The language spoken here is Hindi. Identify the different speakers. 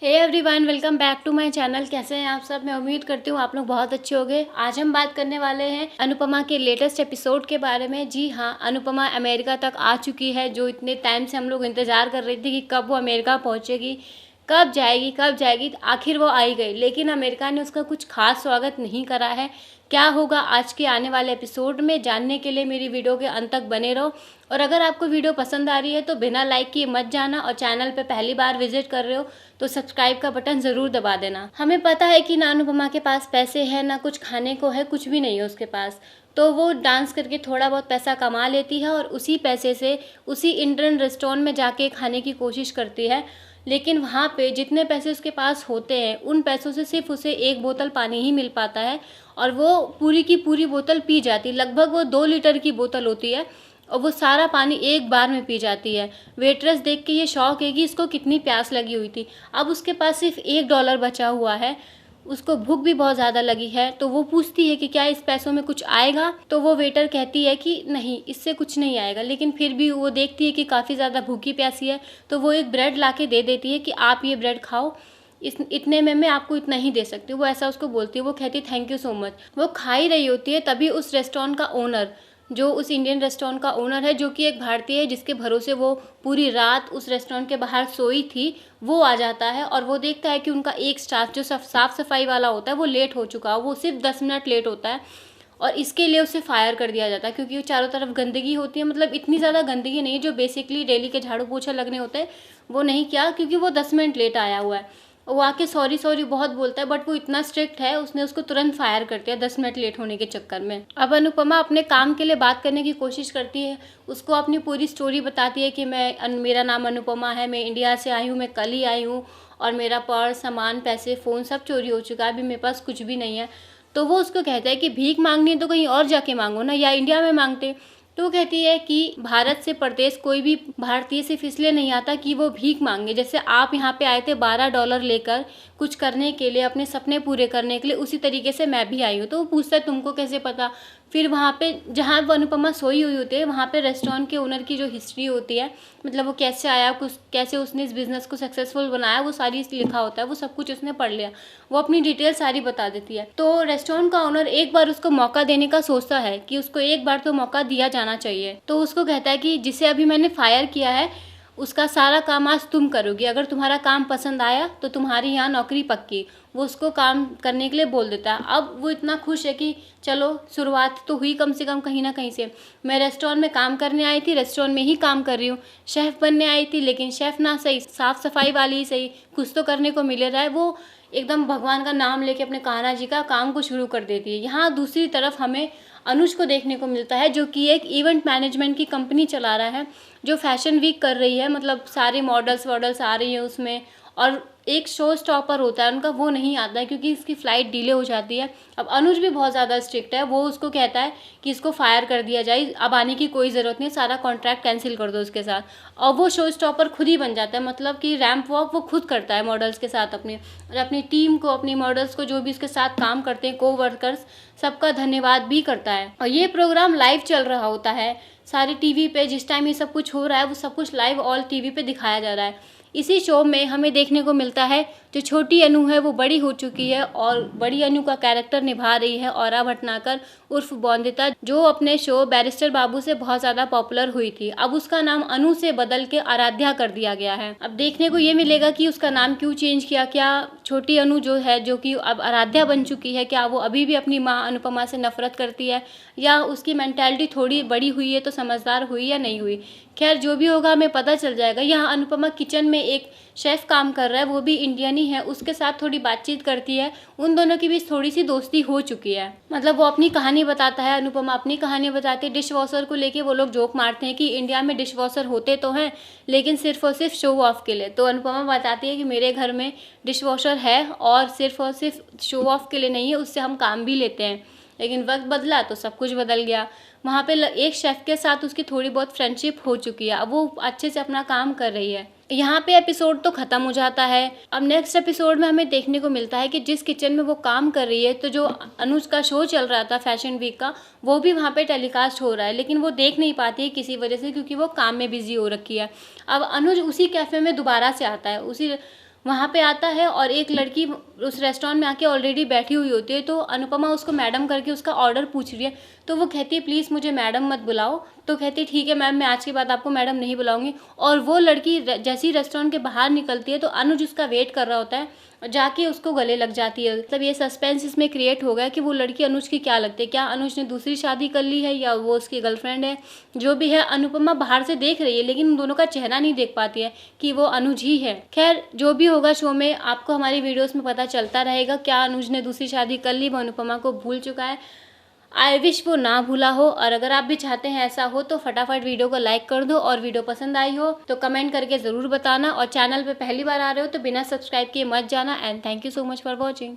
Speaker 1: Hey everyone, welcome back to my channel. कैसे हैं आप सब? मैं उम्मीद करती हूँ आप लोग बहुत अच्छे होंगे। आज हम बात करने वाले हैं अनुपमा के लेटेस्ट एपिसोड के बारे में। जी हाँ, अनुपमा अमेरिका तक आ चुकी है। जो इतने टाइम से हम लोग इंतज़ार कर रहे थे कि कब वो अमेरिका पहुँचेगी, कब जाएगी, आखिर वो आई गई। लेकिन अमेरिका ने उसका कुछ खास स्वागत नहीं करा है। क्या होगा आज के आने वाले एपिसोड में, जानने के लिए मेरी वीडियो के अंत तक बने रहो। और अगर आपको वीडियो पसंद आ रही है तो बिना लाइक किए मत जाना, और चैनल पे पहली बार विजिट कर रहे हो तो सब्सक्राइब का बटन ज़रूर दबा देना। हमें पता है कि ना अनुपमा के पास पैसे हैं, ना कुछ खाने को है, कुछ भी नहीं है उसके पास। तो वो डांस करके थोड़ा बहुत पैसा कमा लेती है और उसी पैसे से उसी इंडियन रेस्टोरेंट में जाके खाने की कोशिश करती है। लेकिन वहाँ पे जितने पैसे उसके पास होते हैं, उन पैसों से सिर्फ उसे एक बोतल पानी ही मिल पाता है, और वो पूरी की पूरी बोतल पी जाती। लगभग वो 2 लीटर की बोतल होती है और वो सारा पानी एक बार में पी जाती है। वेट्रेस देख के ये शॉक है कि इसको कितनी प्यास लगी हुई थी। अब उसके पास सिर्फ $1 बचा हुआ है। उसको भूख भी बहुत ज़्यादा लगी है, तो वो पूछती है कि क्या इस पैसों में कुछ आएगा। तो वो वेटर कहती है कि नहीं, इससे कुछ नहीं आएगा। लेकिन फिर भी वो देखती है कि काफ़ी ज़्यादा भूखी प्यासी है, तो वो एक ब्रेड ला के दे देती है कि आप ये ब्रेड खाओ, इतने में मैं आपको इतना ही दे सकती हूँ। वो ऐसा उसको बोलती है। वो कहती है थैंक यू सो मच। वो खा ही रही होती है, तभी उस रेस्टोरेंट का ओनर, जो उस इंडियन रेस्टोरेंट का ओनर है, जो कि एक भारतीय है जिसके भरोसे वो पूरी रात उस रेस्टोरेंट के बाहर सोई थी, वो आ जाता है। और वो देखता है कि उनका एक स्टाफ जो साफ़ सफाई वाला होता है वो लेट हो चुका है। वो सिर्फ 10 मिनट लेट होता है और इसके लिए उसे फायर कर दिया जाता है, क्योंकि वो चारों तरफ गंदगी होती है। मतलब इतनी ज़्यादा गंदगी नहीं जो बेसिकली डेली के झाड़ू पोछा लगने होते हैं, वो नहीं किया, क्योंकि वो 10 मिनट लेट आया हुआ है। वो आके सॉरी सॉरी बहुत बोलता है, बट वो इतना स्ट्रिक्ट है, उसने उसको तुरंत फायर कर दिया 10 मिनट लेट होने के चक्कर में। अब अनुपमा अपने काम के लिए बात करने की कोशिश करती है। उसको अपनी पूरी स्टोरी बताती है कि मेरा नाम अनुपमा है, मैं इंडिया से आई हूँ, मैं कल ही आई हूँ, और मेरा पर्स, सामान, पैसे, फ़ोन सब चोरी हो चुका है, अभी मेरे पास कुछ भी नहीं है। तो वो उसको कहता है कि भीख मांगनी है तो कहीं और जाके मांगो ना, या इंडिया में मांगते। तो वो कहती है कि भारत से परदेश कोई भी भारतीय सिर्फ इसलिए नहीं आता कि वो भीख मांगे। जैसे आप यहाँ पे आए थे $12 लेकर कुछ करने के लिए, अपने सपने पूरे करने के लिए, उसी तरीके से मैं भी आई हूँ। तो वो पूछता है तुमको कैसे पता। फिर वहाँ पे जहाँ वो अनुपमा सोई हुई होती है, वहाँ पे रेस्टोरेंट के ओनर की जो हिस्ट्री होती है, मतलब वो कैसे आया, कुछ कैसे उसने इस बिज़नेस को सक्सेसफुल बनाया, वो सारी लिखा होता है। वो सब कुछ उसने पढ़ लिया। वो अपनी डिटेल सारी बता देती है। तो रेस्टोरेंट का ओनर एक बार उसको मौका देने का सोचता है कि उसको एक बार तो मौका दिया जाना चाहिए। तो उसको कहता है कि जिसे अभी मैंने फायर किया है, उसका सारा काम आज तुम करोगी। अगर तुम्हारा काम पसंद आया तो तुम्हारी यहाँ नौकरी पक्की। वो उसको काम करने के लिए बोल देता है। अब वो इतना खुश है कि चलो शुरुआत तो हुई कम से कम कहीं ना कहीं से। मैं रेस्टोरेंट में काम करने आई थी, रेस्टोरेंट में ही काम कर रही हूँ। शेफ़ बनने आई थी, लेकिन शेफ़ ना सही, साफ़ सफाई वाली ही सही, कुछ तो करने को मिल रहा है। वो एकदम भगवान का नाम लेके अपने कान्हा जी का काम को शुरू कर देती है। यहाँ दूसरी तरफ हमें अनुज को देखने को मिलता है, जो कि एक इवेंट मैनेजमेंट की कंपनी चला रहा है, जो फैशन वीक कर रही है। मतलब सारे मॉडल्स वॉडल्स आ रही हैं उसमें, और एक शो स्टॉपर होता है उनका, वो नहीं आता है क्योंकि इसकी फ़्लाइट डिले हो जाती है। अब अनुज भी बहुत ज़्यादा स्ट्रिक्ट है। वो उसको कहता है कि इसको फायर कर दिया जाए, अब आने की कोई ज़रूरत नहीं, सारा कॉन्ट्रैक्ट कैंसिल कर दो उसके साथ। और वो शो स्टॉपर खुद ही बन जाता है, मतलब कि रैंप वॉक वो खुद करता है मॉडल्स के साथ अपने, और अपनी टीम को, अपनी मॉडल्स को, जो भी उसके साथ काम करते हैं, को वर्कर्स, सबका धन्यवाद भी करता है। और ये प्रोग्राम लाइव चल रहा होता है सारी टीवी पे। जिस टाइम ये सब कुछ हो रहा है, वो सब कुछ लाइव ऑल टीवी पे दिखाया जा रहा है। इसी शो में हमें देखने को मिलता है जो छोटी अनु है वो बड़ी हो चुकी है, और बड़ी अनु का कैरेक्टर निभा रही है औरा भटनागर उर्फ बॉन्दिता, जो अपने शो बैरिस्टर बाबू से बहुत ज़्यादा पॉपुलर हुई थी। अब उसका नाम अनु से बदल के आराध्या कर दिया गया है। अब देखने को ये मिलेगा कि उसका नाम क्यों चेंज किया। क्या छोटी अनु जो है, जो कि अब आराध्या बन चुकी है, क्या वो अभी भी अपनी माँ अनुपमा से नफरत करती है, या उसकी मेंटालिटी थोड़ी बड़ी हुई है तो समझदार हुई या नहीं हुई। खैर जो भी होगा हमें पता चल जाएगा। यहाँ अनुपमा किचन में एक शेफ़ काम कर रहा है, वो भी इंडियन ही है, उसके साथ थोड़ी बातचीत करती है। उन दोनों के बीच थोड़ी सी दोस्ती हो चुकी है। मतलब वो अपनी कहानी बताता है, अनुपमा अपनी कहानी बताती है। डिश वॉशर को लेके वो लोग जोक मारते हैं कि इंडिया में डिश वॉशर होते तो हैं, लेकिन सिर्फ और सिर्फ शो ऑफ के लिए। तो अनुपमा बताती है कि मेरे घर में डिश वॉशर है, और सिर्फ शो ऑफ के लिए नहीं है, उससे हम काम भी लेते हैं। लेकिन वक्त बदला तो सब कुछ बदल गया। वहाँ पे एक शेफ़ के साथ उसकी थोड़ी बहुत फ्रेंडशिप हो चुकी है। अब वो अच्छे से अपना काम कर रही है। यहाँ पे एपिसोड तो ख़त्म हो जाता है। अब नेक्स्ट एपिसोड में हमें देखने को मिलता है कि जिस किचन में वो काम कर रही है, तो जो अनुज का शो चल रहा था फैशन वीक का, वो भी वहाँ पे टेलीकास्ट हो रहा है, लेकिन वो देख नहीं पाती है किसी वजह से, क्योंकि वो काम में बिजी हो रखी है। अब अनुज उसी कैफ़े में दोबारा से आता है, वहाँ पे आता है और एक लड़की उस रेस्टोरेंट में आके ऑलरेडी बैठी हुई होती है। तो अनुपमा उसको मैडम करके उसका ऑर्डर पूछ रही है, तो वो कहती है प्लीज़ मुझे मैडम मत बुलाओ। तो कहती है ठीक है मैम, मैं आज के बाद आपको मैडम नहीं बुलाऊंगी। और वो लड़की जैसे ही रेस्टोरेंट के बाहर निकलती है तो अनुज उसका वेट कर रहा होता है, जाके उसको गले लग जाती है। मतलब ये सस्पेंस इसमें क्रिएट हो गया कि वो लड़की अनुज की क्या लगती है, क्या अनुज ने दूसरी शादी कर ली है या वो उसकी गर्लफ्रेंड है। जो भी है, अनुपमा बाहर से देख रही है लेकिन उन दोनों का चेहरा नहीं देख पाती है कि वो अनुज ही है। खैर जो भी होगा शो में आपको हमारी वीडियोस में पता चलता रहेगा, क्या अनुज ने दूसरी शादी कर ली, वो अनुपमा को भूल चुका है। आई विश वो ना भूला हो। और अगर आप भी चाहते हैं ऐसा हो तो फटाफट वीडियो को लाइक कर दो, और वीडियो पसंद आई हो तो कमेंट करके ज़रूर बताना। और चैनल पे पहली बार आ रहे हो तो बिना सब्सक्राइब किए मत जाना। And thank you so much for watching.